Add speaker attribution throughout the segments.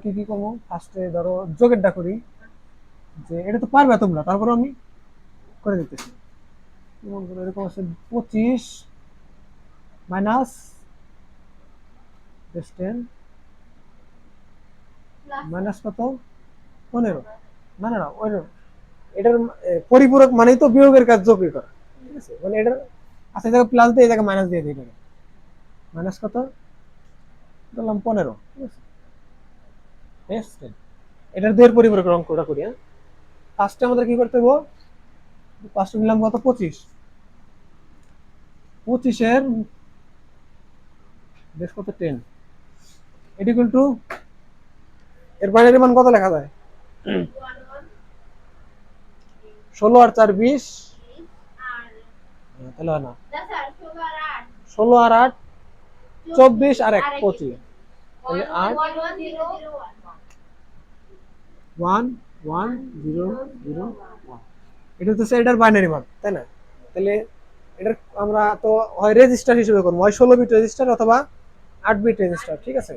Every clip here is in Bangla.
Speaker 1: কি কি করবো ফার্স্টে ধরো যোগেরটা করি, যে এটা তো পারবে তোমরা, তারপর আমি করে দিতেছি। যেমন ধরো এরকম আছে 25 মাইনাস 10 মাইনাস কত 15। না না না ওই এটার পরিপূরক মানেই তো বিয়োগের কাজ যোগই করা, ঠিক আছে? মানে এটার আচ্ছা এই জায়গায় প্লাস দিয়ে এই জায়গায় মাইনাস দিয়ে দিই, এটাকে মাইনাস কত ধরলাম 15, ঠিক আছে? বেশ, এটার দুইয়ের পরিপূরক অঙ্কটা করি। হ্যাঁ, ফার্স্টে আমাদের কি করতে হবে, ফার্স্টে নিলাম কত 25, 25-এর বেশ কত 10, এটি ইকুয়াল টু এর বাইরের মান কত লেখা যায়? 16 আর 4 20, তাহলে হয় না, 16 আর 8 24 আর 1 25, তাহলে 8 1 1 0 0 1। এটা হচ্ছে এটার বাইনারি মান, তাই না? তাহলে এটার আমরা তো হয় রেজিস্টার হিসেবে করবো, হয় 16 বিট রেজিস্টার অথবা 8 বিট রেজিস্টার, ঠিক আছে?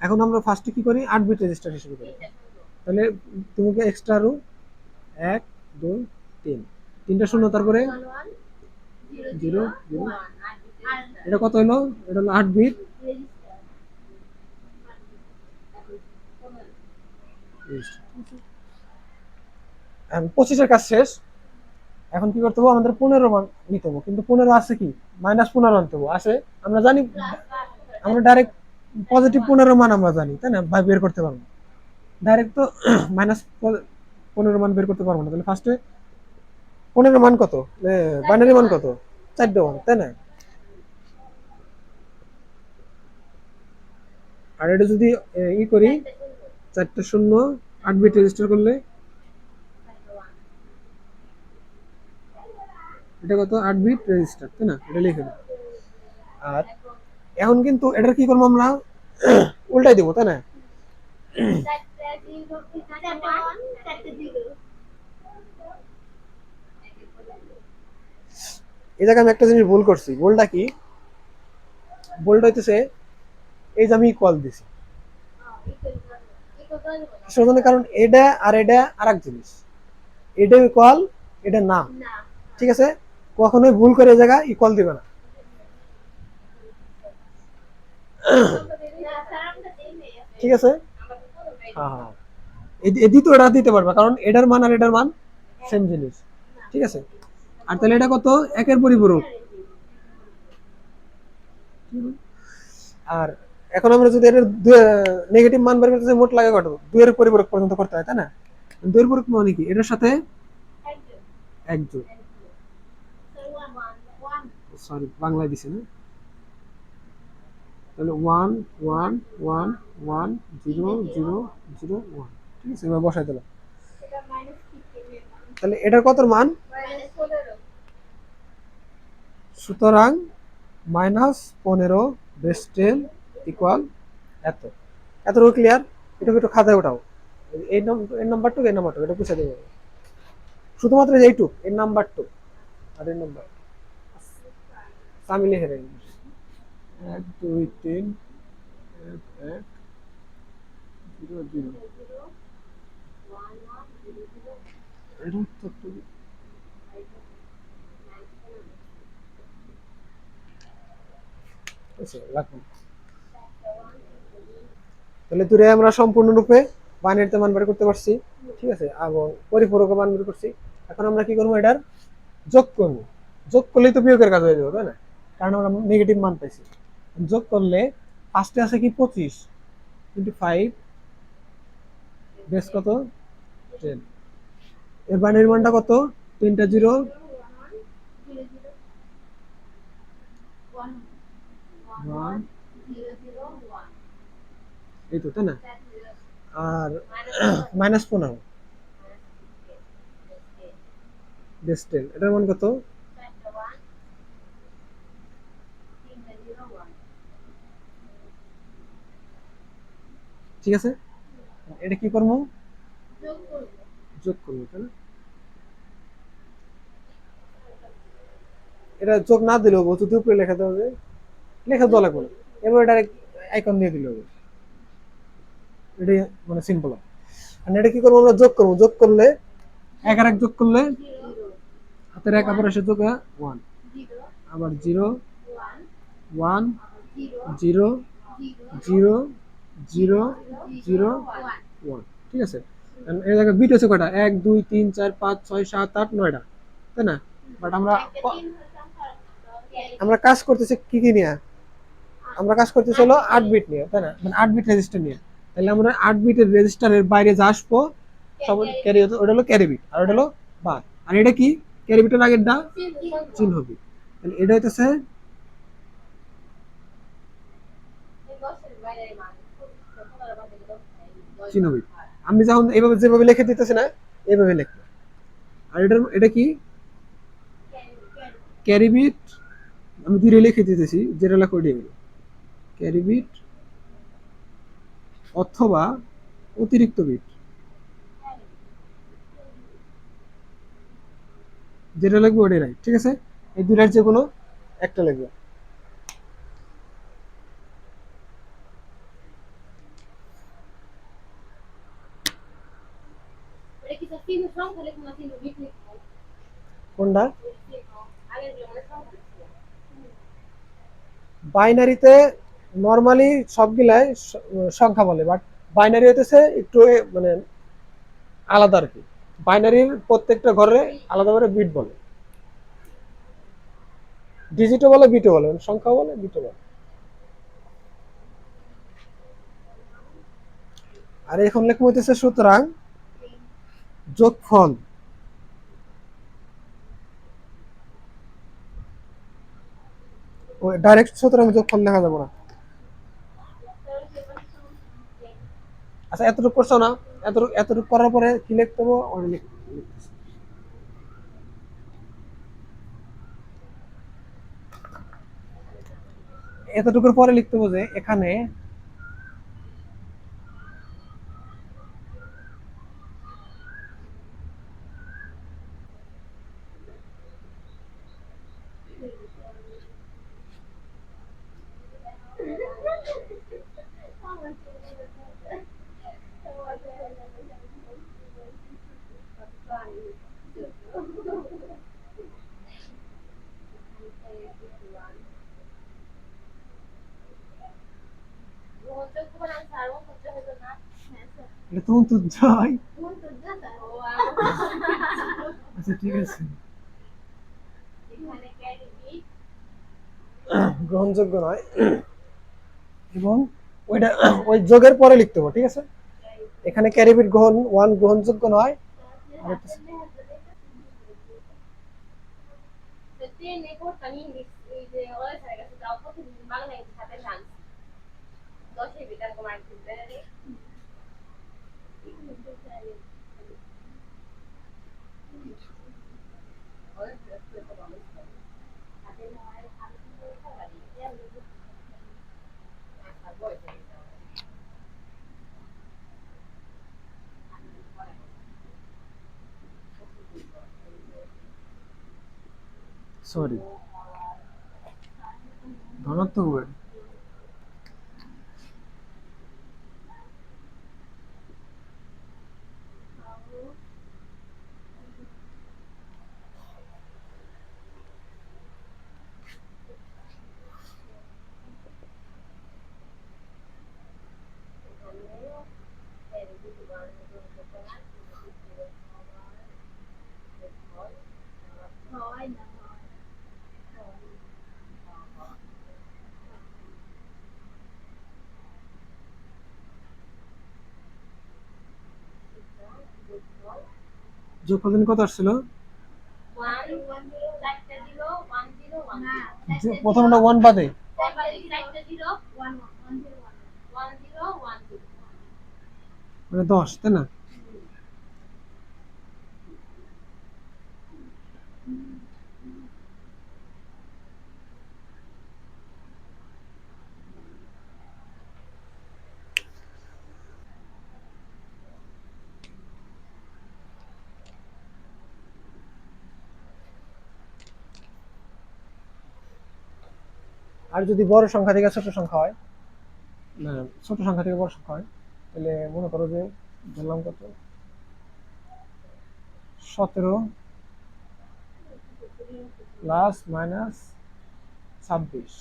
Speaker 1: এখন আমরা ফার্স্টে কি করি, 8 বিট রেজিস্টার হিসেবে করি। তাহলে তোমাকে এক্সট্রা আরো 1 2 3, তিনটা শূন্য, তারপরে 0 0, এটা কত হলো? এটা হলো 8 বিট। 25-এর কাজ শেষ। এখন কি করতে হবে, আমাদের 15 মান নিতে হবে, কিন্তু 15 আছে কি -15 আনতে হবে, আছে আমরা জানি, আমরা ডাইরেক্ট পজিটিভ 15 মান আমরা জানি, তাই না? ভাই বের করতে পারবো ডাইরেক্ট তো -15 মান বের করতে পারবো না। তাহলে ফার্স্টে 15 মান কত, বাইনারি মান কত, 4 মান, তাই না? আর এটা যদি ই করি 4টা শূন্য 8 বিট রেজিস্টার করলে এটা কত 8 বিট রেজিস্টার, তাই না? এটা লিখে দিই। আর এখন কিন্তু এটার কি করবো আমরা, উল্টাই দেবো, তাই না? এই জায়গায় আমি একটা জিনিস ভুল করছি, ভুলটা কি, ভুলটা হইতেছে এই যে আমি ইকুয়াল দিছি, সেজন্য কারণ এটা আর এটা আর এক জিনিস, এটা ইকুয়াল এটা না, ঠিক আছে? কখনোই ভুল করে এই জায়গায় ইকুয়াল দিবে না। ঠিক আছে, হ্যাঁ হ্যাঁ, দ্বিতীয় এটা দিতে পারবে, কারণ এটার মান আর এটার মান সেম জিনিস, ঠিক আছে? আর তাহলে এটা কত, একের পরিপূরক। আর এখন আমরা যদি এর নেগেটিভ মান বের করতে চাই, মোট লাগে কত, দুইয়ের পরিপূরক পর্যন্ত করতে হয়, তাই না? দুইয়ের পরিপূরক মানে কি, এটার সাথে এক যোগ, সরি বাংলায় দিছে না, তাহলে 1 1 1 1 0 0 0 1, ঠিক আছে? এবার বসাই দিলাম, তাহলে এটার কত মান, সুতরাং -15 বেস 10 ইকুয়াল এত। এতটুকু ক্লিয়ার? এটুকু একটু খাতায় ওঠাও, এই নাম্বারটুকু এই নাম্বারটুকু এটা পুষে দেবো, শুধুমাত্র এইটুক এর নাম্বারটুক আর এর নাম্বার আমি লিখে রাখি 1 2 3 1 1 0 0, এটা তো রাখুন। তাহলে দূরে আমরা সম্পূর্ণরূপে বাইনারিতে মান বের করতে পারছি, ঠিক আছে? এবং পরিপূরক মান বের করছি। এখন আমরা কি করবো, এটার যোগ করবো। যোগ করলেই তো বিয়োগের কাজ হয়ে যাবে, তাই না? কারণ আমরা নেগেটিভ মান পাইছি। যোগ করলে ফার্স্টে আছে কি 25 × 5 বেস কত 10, এর বাইনারি মানটা কত, 3টা 0 1, এই তো, তাই না? আর -15 বেস 10, এটার মান কত, ঠিক আছে? এটা কি করবো, যোগ করবো, তাই না? এটা যোগ না দিলেও যদি উপরে লেখা দেওয়া যায়, লেখা দেওয়া লাগবে না, এবার ডাইরেক্ট আইকন দিয়ে দিলে হবে। এটা মানে সিম্পল। আর এটা কি করবো আমরা, যোগ করবো, যোগ করলে এক আর এক যোগ করলে হাতের এক আবার এসে যোগ হয় 1, আবার 0 1 0 0 0 0 1, ঠিক আছে। এই জায়গায় বিট হচ্ছে কয়টা, 1 2 3 4 5 6 7 8 9টা, তাই না? বাট আমরা আমরা কাজ করতেছি কি কি নিয়ে, আমরা কাজ করতেছি হলো 8 বিট নিয়ে, তাই না? মানে 8 বিট রেজিস্টার নিয়ে। তাহলে আমরা 8 বিটের রেজিস্টারের বাইরে যা আসবো সব ক্যারি হতো, ওটা হলো ক্যারি বিট, আর ওটা হলো বার। আর এটা কি, ক্যারি বিটের আগের দা চিহ্ন বিট। তাহলে এটা হইতেছে চিহ্ন বিট। আমি যখন এইভাবে যেভাবে লিখে দিতেছি না, এইভাবে লিখবো। আর এটা কি, ক্যারি বিট। আমি ধীরে লিখে দিতেছি, যেটা লেখা ওইটাই হলো ক্যারি বিট অথবা অতিরিক্ত বিট, যেটা লিখবো ওটাই রাইট, ঠিক আছে। এই দুইটার যে কোনো একটা লিখবো। কোনটা, বাইনারিতে নরমালি সবগুলাই সংখ্যা বলে, বাট বাইনারি হইতেছে একটু মানে আলাদা আর কি। বাইনারির প্রত্যেকটা ঘরে আলাদা করে বিট বলে, ডিজিটও বলে বিটও বলে, মানে সংখ্যা বলে বিটও বলে। আর এখন লেখা হইতেছে সুতরাং যোগফল, ডাইরেক্ট সুতরাং যোগফল লেখা যাবে না। আচ্ছা এতটুকু করছো না, এতটুকু করার পরে কি লিখতে হবে ওটা লিখতেছি। এতটুকুর পরে লিখতে হবে যে এখানে এটা তো যাই। আচ্ছা ঠিক আছে, গ্রহণযোগ্য নয়, এবং ওইটা ওই যোগের পরে লিখতে হবে, ঠিক আছে। এখানে ক্যারিবিট গ্রহণ 1 গ্রহণযোগ্য নয়। সরি, ধনাত্মক ওয়েট। যোগফল কত আসছিল, প্রথমটা 1 বাদে মানে 10, তাই না? আর যদি বড় সংখ্যা থেকে ছোট সংখ্যা হয়, না ছোট সংখ্যা থেকে বড় সংখ্যা হয়, তাহলে মনে করো যে ধরলাম কত 17 প্লাস মাইনাস 26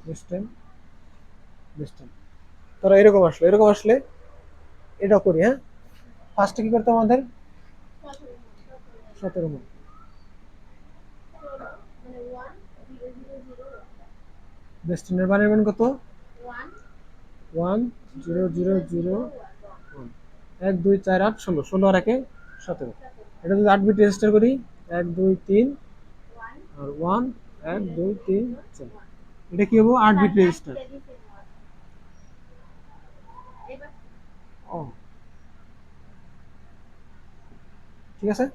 Speaker 1: বুঝছেন বুঝছেন। ধরো এরকম আসলে এটা করি, হ্যাঁ ফার্স্টে কি করতে আমাদের 17 মান বেস্টেনের বানের মান কত 1 0 0 0 1 1 2 4 8 16 16 আর একে 17। এটা যদি 8 বিট রেজিস্টার করি 1 2 3 আর 1 1 2 3 4, এটা কি হবো 8 বিট রেজিস্টার। ও ঠিক আছে,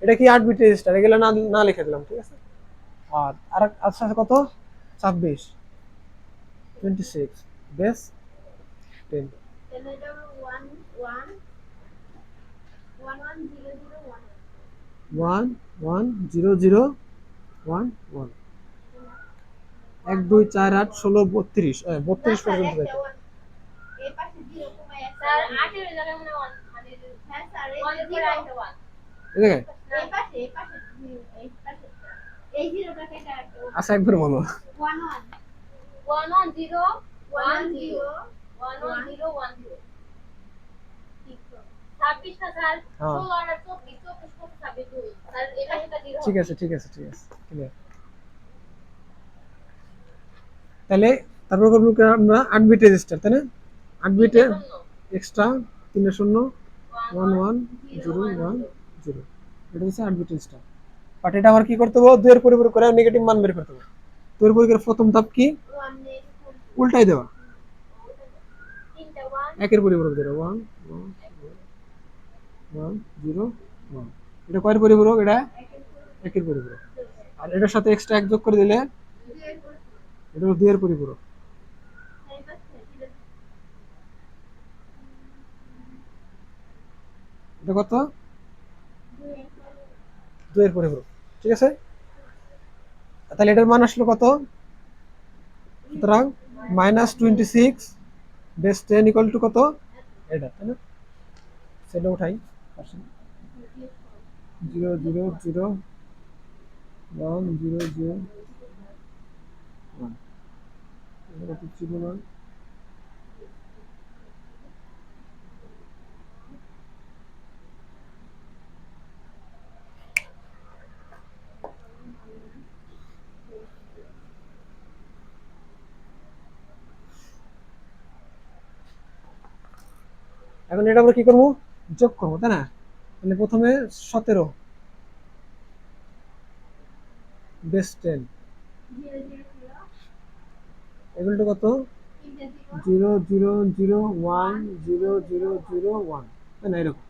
Speaker 1: এটা কি 8 বিট রেজিস্টার, এগুলো না না লিখে দিলাম, ঠিক আছে। আর আচ্ছা কত 26 26 বেস 10 1 1 0 0 1 1 1 2 4 8 16 32 32 পর্যন্ত যাইতে ঠিক আছে। আচ্ছা একবার বলো 26 না স্যার 16 আর 24 24 কত 26 স্যার এটা সেটা 0 ঠিক আছে ঠিক আছে ঠিক আছে ক্লিয়ার। তাহলে তারপর করব আমরা 8 বিট রেজিস্টার, তাই না 8 বিটে এক্সট্রা 3 0 1 1 0 1 0, এটা হচ্ছে 8 বিট রেজিস্টার। বাট এটা আমার কি করতে হবে 2 এর পরিবর্তন করে নেগেটিভ মান বের করতে হবে। 2 এর পরিবর্তন প্রথম ধাপ কি উল্টাই দেওয়া, 1 এর পরিবর্তন দেওয়া 1 1 0 1, এটা কয়ের পরিপূরক এটা 1 এর পরিপূরক, আর এটার সাথে এক্সট্রা 1 যোগ করে দিলে এটা হলো 2 এর পরিপূরক। এটা কত 2 এর পরিপূরক, ঠিক আছে। তাহলে এটার মান আসলো কত, সুতরাং -26 বেস 10 ইকুয়াল টু কত এটা, তাই না। সেটা উঠাই 0 0 0 1 0 0 1, এটা কত ছিল না। এখন এটা আমরা কি করবো যোগ করবো, তাই না। তাহলে প্রথমে 17 বেস 10 এগুলো কত 0 0 0 1 0 0 0 1, তাই না এরকম।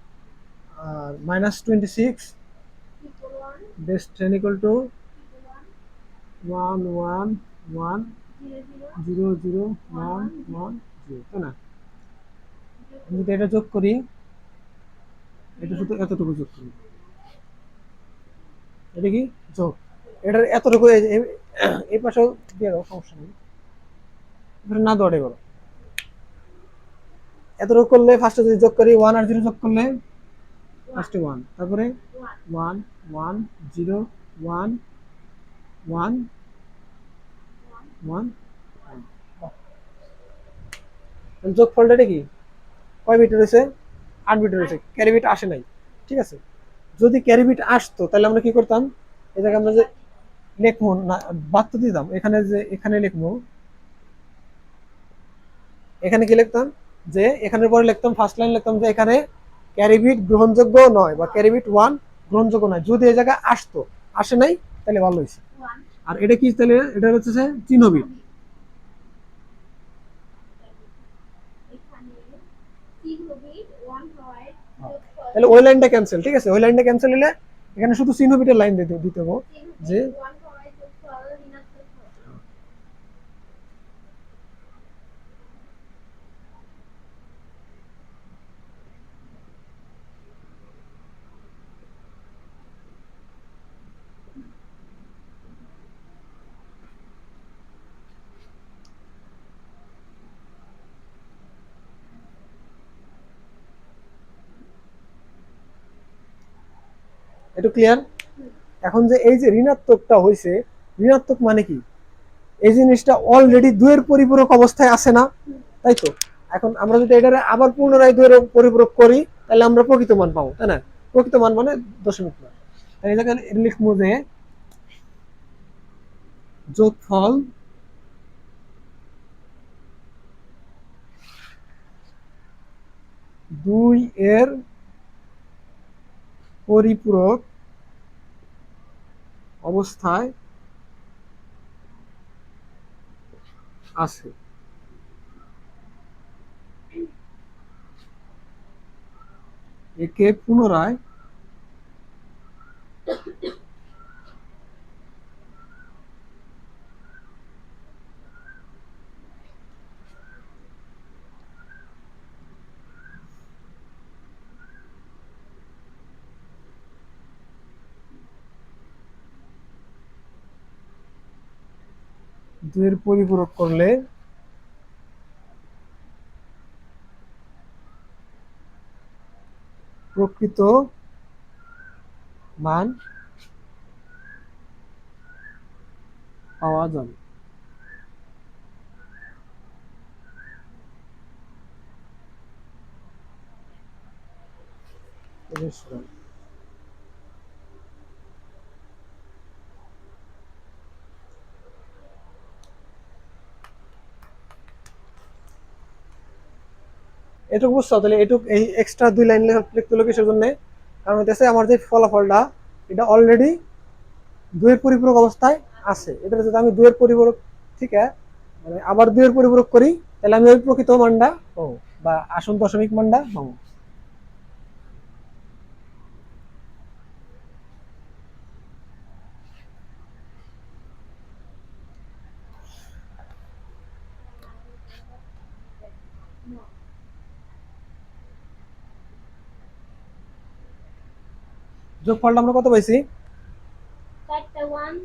Speaker 1: আর -26 বেস 10 ইকুয়াল টু 1 1 1 0 0 1 1 0, তাই না। যদি এটা যোগ করি এটা শুধু এতটুকু যোগ করি, এটা কি যোগ, এটার এতটুকু এই পাশেও দিয়ে দাও সমস্যা নেই, এটা না দৌড়ে করো। এতটুকু করলে ফার্স্টে যদি যোগ করি 1 আর 0 যোগ করলে ফার্স্টে 1, তারপরে 1 1 0 1 1 1 যোগ ফলটা কি কয় বিট রয়েছে 8 বিট রয়েছে, ক্যারি বিট আসে নাই, ঠিক আছে। যদি ক্যারি বিট আসতো তাহলে আমরা কি করতাম, এই জায়গায় আমরা যে লিখবো না বাদ তো দিতাম, এখানে যে এখানে লিখবো, এখানে কি লিখতাম যে এখানের পরে লিখতাম ফার্স্ট লাইন লিখতাম যে এখানে ক্যারি বিট গ্রহণযোগ্য নয় বা ক্যারি বিট 1 গ্রহণযোগ্য নয়, যদি এই জায়গায় আসতো আসে নাই তাহলে ভালো হয়েছে। আর এটা কি তাহলে এটা হচ্ছে চিহ্ন বিট, তাহলে ওই লাইনটা ক্যান্সেল, ঠিক আছে। ওই লাইনটা ক্যান্সেল হলে এখানে শুধু চিহ্ন বিটের লাইন দিতে হবে যে এটা ক্লিয়ার? এখন যে এই যে ঋণাত্মকটা হয়েছে, ঋণাত্মক মানে কি, এই জিনিসটা অলরেডি 2 এর পরিপূরক অবস্থায় আছে না, তাই তো? এখন আমরা যদি এটা আবার পুনরায় 2 এর পরিপূরক করি তাহলে আমরা প্রকৃত মান পাবো, তাই না? প্রকৃত মান মানে দশমিক মান। তাই এই জায়গায় লিখবো যে যোগফল দুই এর পরিপূরক অবস্থায় আছে। একে পুনরায় দুইয়ের পরিপূরক করলে প্রকৃত মান পাওয়া যাবে। এটুকু বুঝছো? তাহলে এটুক এই এক্সট্রা 2 লাইন লিখতে হলো কিসের জন্য? কারণ হইতেছে আমার যে ফলাফলটা এটা অলরেডি 2 এর পরিপূরক অবস্থায় আছে। এটা যদি আমি 2 এর পরিপূরক থেকে মানে আবার 2 এর পরিপূরক করি তাহলে আমি ওই প্রকৃত মানটা পাবো বা আসল দশমিক মানটা পাবো। যোগফলটা আমরা কত পাইছি?
Speaker 2: 4টা 1,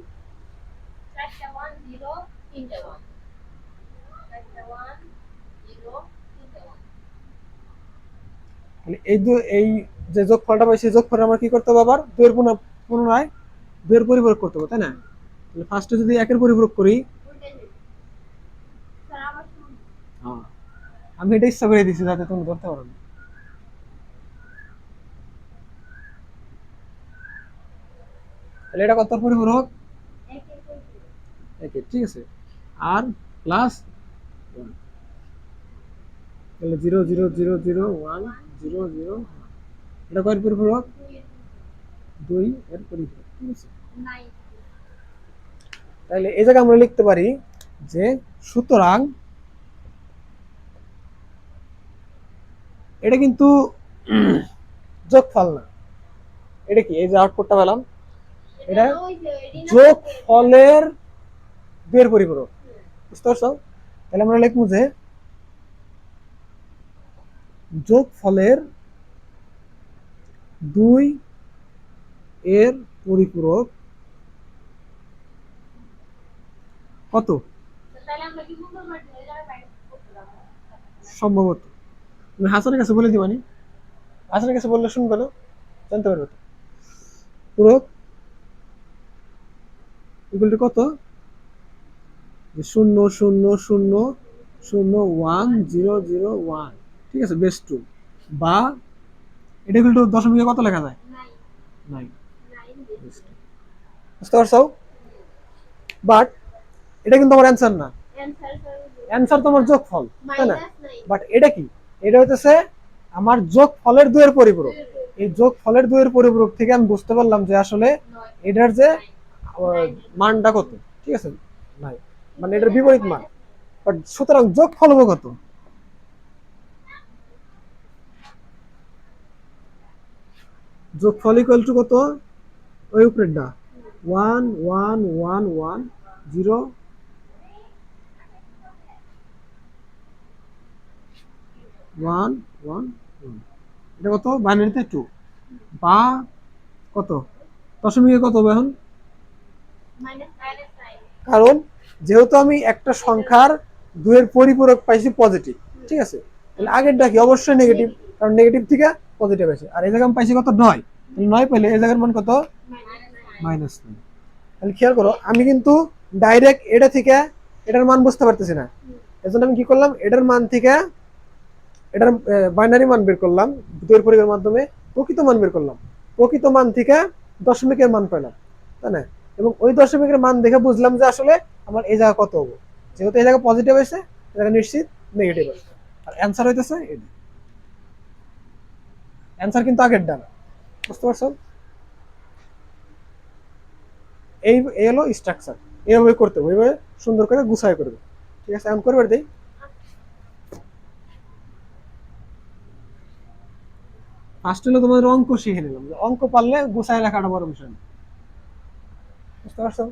Speaker 2: 4টা 1 0, 3টা 1, 4টা 1 0, 3টা 1।
Speaker 1: মানে এই যে যোগফলটা পাইছি, যোগফলে আমরা কি করতে হবে? আবার 2 এর পুনরায় 2 এর পরিপূরক করতে হবে, তাই না? তাহলে ফার্স্টে যদি 1 এর পরিপূরক করি,
Speaker 2: স্যার আবার শুনুন।
Speaker 1: হ্যাঁ আমি এটা ইচ্ছা করে দিছি যাতে তুমি ধরতে পারো না। তাহলে এটা কত পরিপূরক?
Speaker 2: 1 এর পরিপূরক।
Speaker 1: ওকে ঠিক আছে। আর প্লাস 1 তাহলে 0 0 0 0 1 0 0 এটা কয়ের পরিপূরক? 2 এর পরিপূরক, ঠিক আছে।
Speaker 2: 9।
Speaker 1: তাহলে এই জায়গায় আমরা লিখতে পারি যে সুতরাং এটা কিন্তু যোগফল না। এটা কি? এই যে আউটপুটটা পেলাম এটা যোগফলের 2 এর পরিপূরক, বুঝতে পারছো? তাহলে আমরা লিখবো যে যোগফলের 2 এর পরিপূরক কত?
Speaker 2: তাহলে আমরা কি গুণ করব? এই জায়গায় বাইরে করতে যাবো।
Speaker 1: সম্ভবত তুমি হাসানের কাছে বলে দিবানি, হাসানের কাছে বললে শুনবে না, জানতে পারবে তো। পূরক ইকুয়াল টু কত? 0 0 0 0 1 0 0 1, ঠিক আছে, বেস 2 বা এটা ইকুয়াল টু দশমিকে কত লেখা যায়? 9।
Speaker 2: 9
Speaker 1: বুঝতে পারছো? বাট এটা কিন্তু আমার অ্যান্সার না,
Speaker 2: অ্যানসার
Speaker 1: অ্যান্সার তোমার যোগফল, তাই না?
Speaker 2: -9।
Speaker 1: বাট এটা কি? এটা হইতেছে আমার যোগফলের 2 এর পরিপূরক। এই যোগফলের 2 এর পরিপূরক থেকে আমি বুঝতে পারলাম যে আসলে এটার যে মানটা কত, ঠিক আছে, নাই মানে এটার বিপরীত মান। বাট সুতরাং যোগফল হবে কত? যোগফল ইকুয়াল টু কত? ওই উপরেরটা 1 1 1 1 0 1 1 1, এটা কত? বাইনারিতে 2 বা কত দশমিকে কত হবে এখন?
Speaker 2: -9।
Speaker 1: কারণ যেহেতু আমি একটা সংখ্যার 2 এর পরিপূরক পাইছি পজিটিভ, ঠিক আছে, তাহলে আগেরটা কি? অবশ্যই নেগেটিভ, কারণ নেগেটিভ থেকে পজিটিভ আছে। আর এই জায়গায় আমি পাইছি কত? 9। তাহলে 9 পেলে এই জায়গার মান কত?
Speaker 2: মাইনাস
Speaker 1: -9। তাহলে খেয়াল করো আমি কিন্তু ডাইরেক্ট এটা থেকে এটার মান বুঝতে পারতেছি না, এজন্য আমি কি করলাম, এটার মান থেকে এটার বাইনারি মান বের করলাম, দ্বৈর পরীক্ষার মাধ্যমে প্রকৃত মান বের করলাম, প্রকৃত মান থেকে দশমিকের মান পেলাম, তাই না? এবং ওই দশমিকের মান দেখে বুঝলাম যে আসলে আমার এই জায়গা কত হবো, যেহেতু এই জায়গা পজিটিভ হয়েছে, এই জায়গা নিশ্চিত নেগেটিভ আসবে। আর অ্যান্সার হইতেছে এটা, অ্যান্সার কিন্তু আগের ডান। বুঝতে পারছো? এই হলো স্ট্রাকচার, এইভাবে করতে হবে, এইভাবে সুন্দর করে গুছাই করবে। ঠিক আছে, আমি করবে দিই। ফার্স্ট হলো তোমাদের অঙ্ক শিখে নিলাম, যে অঙ্ক পারলে গুছায় রাখাটা বড় বিষয় না। বুঝতে পারছো?